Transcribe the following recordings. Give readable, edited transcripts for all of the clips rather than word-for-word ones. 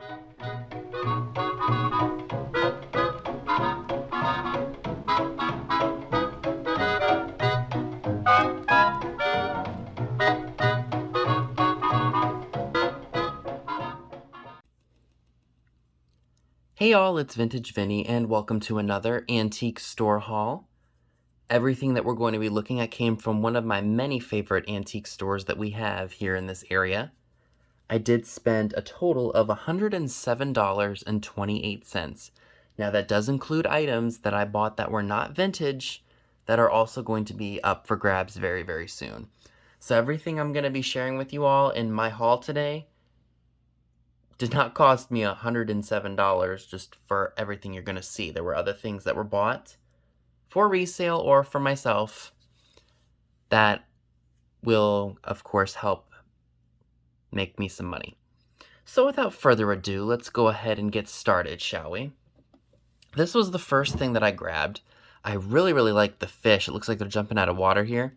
Hey y'all, it's Vintage Vinny, and welcome to another antique store haul. Everything that we're going to be looking at came from one of my many favorite antique stores that we have here in this area. I did spend a total of $107.28. Now that does include items that I bought that were not vintage that are also going to be up for grabs very, very soon. So everything I'm going to be sharing with you all in my haul today did not cost me $107 just for everything you're going to see. There were other things that were bought for resale or for myself that will, of course, help make me some money. So without further ado, let's go ahead and get started, shall we? This was the first thing that I grabbed. I really, really like the fish. It looks like they're jumping out of water here.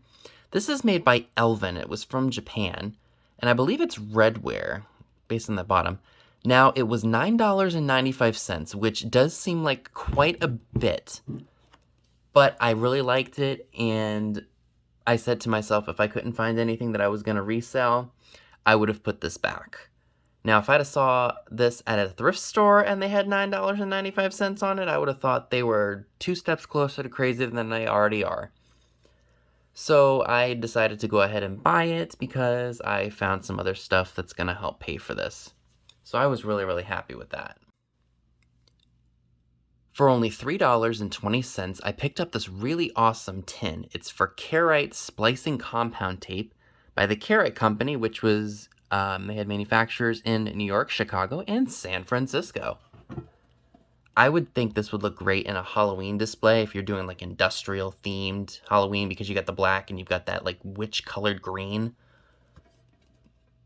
This is made by Elvin. It was from Japan, and I believe it's redware, based on the bottom. Now, it was $9.95, which does seem like quite a bit, but I really liked it, and I said to myself, if I couldn't find anything that I was going to resell, I would have put this back. Now, if I'd have saw this at a thrift store and they had $9.95 on it, I would have thought they were 2 steps closer to crazy than they already are. So I decided to go ahead and buy it because I found some other stuff that's going to help pay for this. So I was really, really happy with that. For only $3.20, I picked up this really awesome tin. It's for Carite splicing compound tape by the Carite Company, which was, they had manufacturers in New York, Chicago, and San Francisco. I would think this would look great in a Halloween display if you're doing like industrial themed Halloween, because you got the black and you've got that like witch colored green.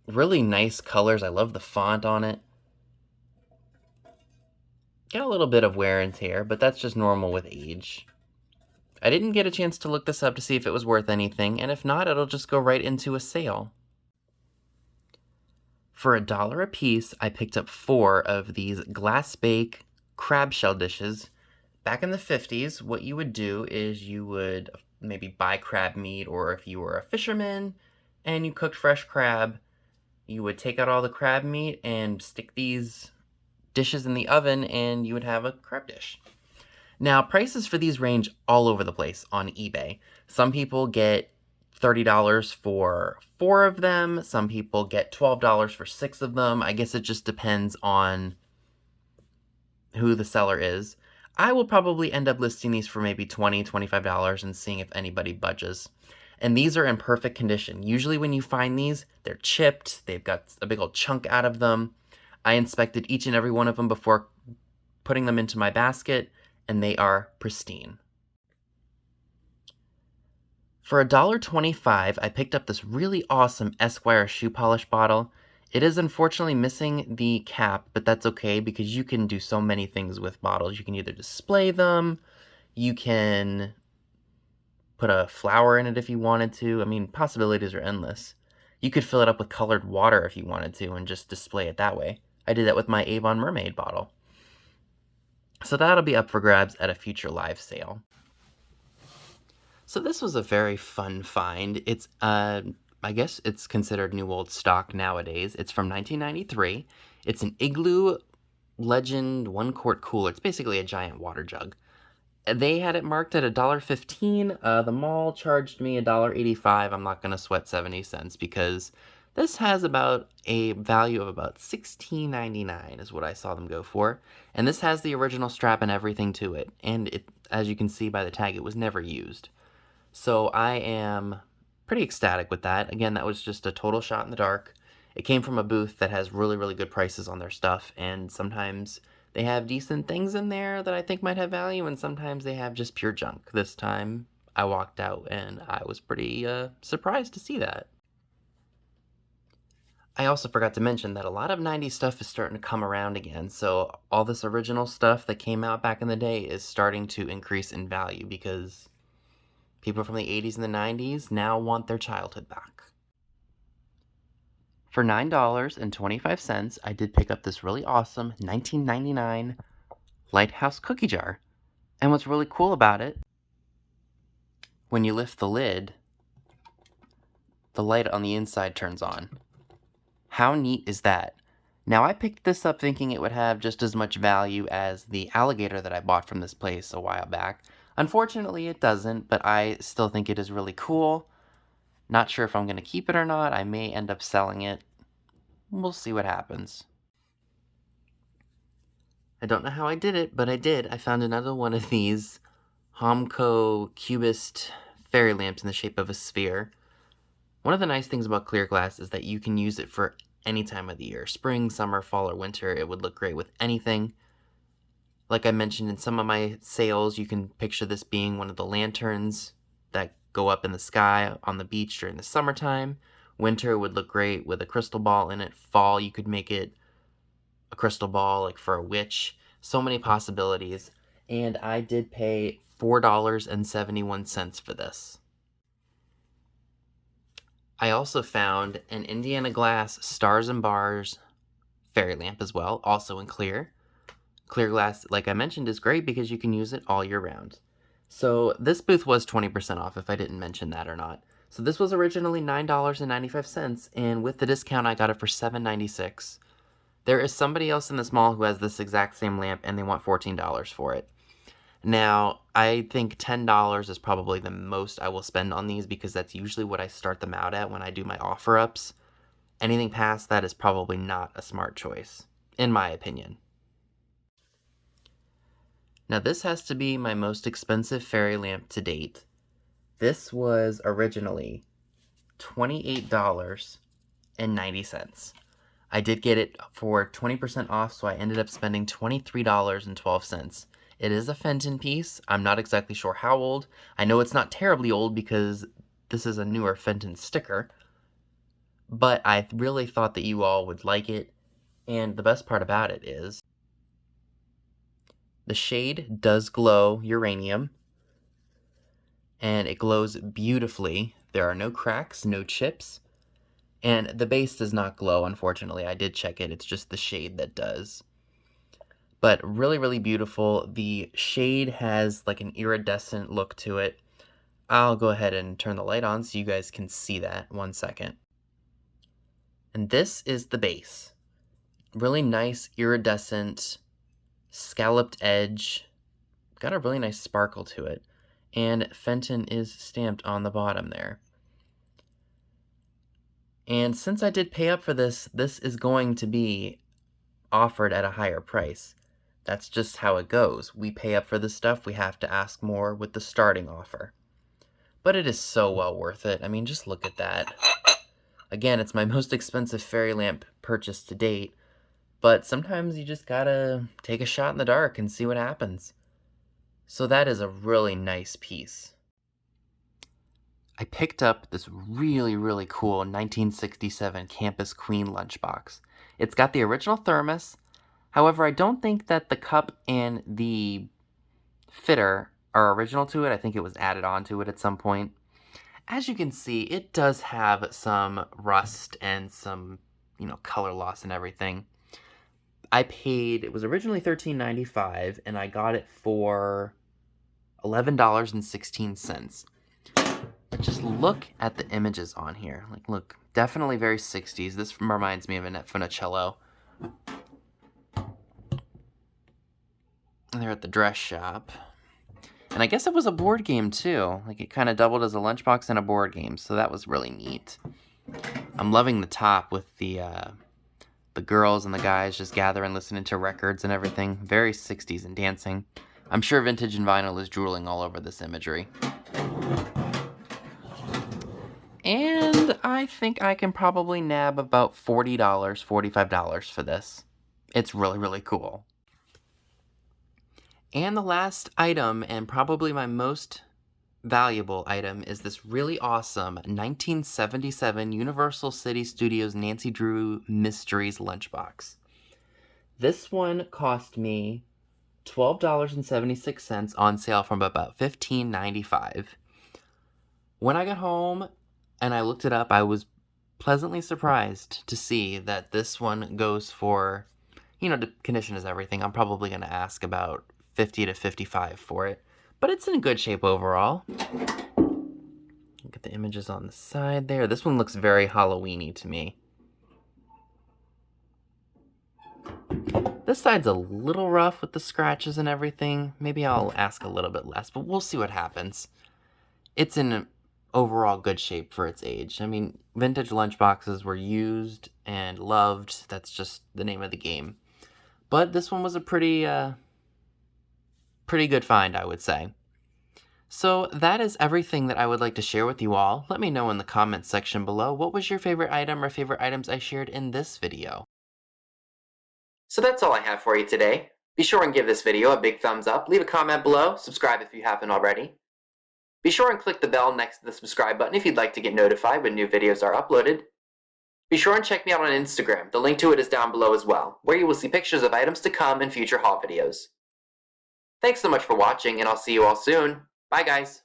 Really nice colors. I love the font on it. Got a little bit of wear and tear, but that's just normal with age. I didn't get a chance to look this up to see if it was worth anything, and if not, it'll just go right into a sale. For $1 a piece, I picked up 4 of these glass bake crab shell dishes. Back in the 50s, what you would do is you would maybe buy crab meat, or if you were a fisherman and you cooked fresh crab, you would take out all the crab meat and stick these dishes in the oven and you would have a crab dish. Now, prices for these range all over the place on eBay. Some people get $30 for 4 of them. Some people get $12 for 6 of them. I guess it just depends on who the seller is. I will probably end up listing these for maybe $20, $25 and seeing if anybody budges. And these are in perfect condition. Usually when you find these, they're chipped. They've got a big old chunk out of them. I inspected each and every one of them before putting them into my basket, and they are pristine. For $1.25, I picked up this really awesome Esquire shoe polish bottle. It is unfortunately missing the cap, but that's okay because you can do so many things with bottles. You can either display them, you can put a flower in it if you wanted to. I mean, possibilities are endless. You could fill it up with colored water if you wanted to and just display it that way. I did that with my Avon Mermaid bottle. So that'll be up for grabs at a future live sale. So this was a very fun find. It's, I guess it's considered new old stock nowadays. It's from 1993. It's an Igloo Legend 1-quart cooler. It's basically a giant water jug. They had it marked at $1.15. The mall charged me $1.85. I'm not going to sweat 70 cents because this has about a value of about $16.99 is what I saw them go for. And this has the original strap and everything to it. And it, as you can see by the tag, it was never used. So I am pretty ecstatic with that. Again, that was just a total shot in the dark. It came from a booth that has really, really good prices on their stuff. And sometimes they have decent things in there that I think might have value. And sometimes they have just pure junk. This time I walked out and I was pretty surprised to see that. I also forgot to mention that a lot of 90s stuff is starting to come around again, so all this original stuff that came out back in the day is starting to increase in value because people from the 80s and the 90s now want their childhood back. For $9.25, I did pick up this really awesome 1999 Lighthouse Cookie Jar. And what's really cool about it, when you lift the lid, the light on the inside turns on. How neat is that? Now, I picked this up thinking it would have just as much value as the alligator that I bought from this place a while back. Unfortunately, it doesn't, but I still think it is really cool. Not sure if I'm going to keep it or not. I may end up selling it. We'll see what happens. I don't know how I did it, but I did. I found another one of these Homco Cubist fairy lamps in the shape of a sphere. One of the nice things about clear glass is that you can use it for any time of the year. Spring, summer, fall, or winter. It would look great with anything. Like I mentioned in some of my sales, you can picture this being one of the lanterns that go up in the sky on the beach during the summertime. Winter would look great with a crystal ball in it. Fall, you could make it a crystal ball like for a witch. So many possibilities. And I did pay $4.71 for this. I also found an Indiana Glass Stars and Bars fairy lamp as well, also in clear. Clear glass, like I mentioned, is great because you can use it all year round. So this booth was 20% off, if I didn't mention that or not. So this was originally $9.95, and with the discount I got it for $7.96. There is somebody else in this mall who has this exact same lamp, and they want $14 for it. Now, I think $10 is probably the most I will spend on these because that's usually what I start them out at when I do my offer ups. Anything past that is probably not a smart choice, in my opinion. Now, this has to be my most expensive fairy lamp to date. This was originally $28.90. I did get it for 20% off, so I ended up spending $23.12. It is a Fenton piece. I'm not exactly sure how old. I know it's not terribly old because this is a newer Fenton sticker, but I really thought that you all would like it, and the best part about it is the shade does glow uranium, and it glows beautifully. There are no cracks, no chips, and the base does not glow, unfortunately. I did check it. It's just the shade that does. But really, really beautiful. The shade has like an iridescent look to it. I'll go ahead and turn the light on so you guys can see that. 1 second. And this is the base. Really nice iridescent scalloped edge. Got a really nice sparkle to it. And Fenton is stamped on the bottom there. And since I did pay up for this, this is going to be offered at a higher price. That's just how it goes. We pay up for this stuff, we have to ask more with the starting offer. But it is so well worth it. I mean, just look at that. Again, it's my most expensive fairy lamp purchase to date, but sometimes you just gotta take a shot in the dark and see what happens. So that is a really nice piece. I picked up this really, really cool 1967 Campus Queen lunchbox. It's got the original thermos. However, I don't think that the cup and the fitter are original to it. I think it was added on to it at some point. As you can see, it does have some rust and some, color loss and everything. It was originally $13.95, and I got it for $11.16. But just look at the images on here. Like, look, definitely very 60s. This reminds me of Annette Funicello. They're at the dress shop. And I guess it was a board game too. Like it kind of doubled as a lunchbox and a board game, so that was really neat. I'm loving the top with the girls and the guys just gathering, listening to records and everything. Very 60s and dancing. I'm sure Vintage and Vinyl is drooling all over this imagery. And I think I can probably nab about $40, $45 for this. It's really, really cool. And the last item, and probably my most valuable item, is this really awesome 1977 Universal City Studios Nancy Drew Mysteries lunchbox. This one cost me $12.76 on sale from about $15.95. When I got home and I looked it up, I was pleasantly surprised to see that this one goes for, the condition is everything. I'm probably going to ask about 50 to 55 for it, but it's in good shape overall. Look at the images on the side there. This one looks very Halloween-y to me. This side's a little rough with the scratches and everything. Maybe I'll ask a little bit less, but we'll see what happens. It's in overall good shape for its age. I mean, vintage lunchboxes were used and loved. That's just the name of the game. But this one was a pretty good find, I would say. So that is everything that I would like to share with you all. Let me know in the comments section below, what was your favorite item or favorite items I shared in this video? So that's all I have for you today. Be sure and give this video a big thumbs up, leave a comment below, subscribe if you haven't already. Be sure and click the bell next to the subscribe button if you'd like to get notified when new videos are uploaded. Be sure and check me out on Instagram, the link to it is down below as well, where you will see pictures of items to come in future haul videos. Thanks so much for watching, and I'll see you all soon. Bye guys!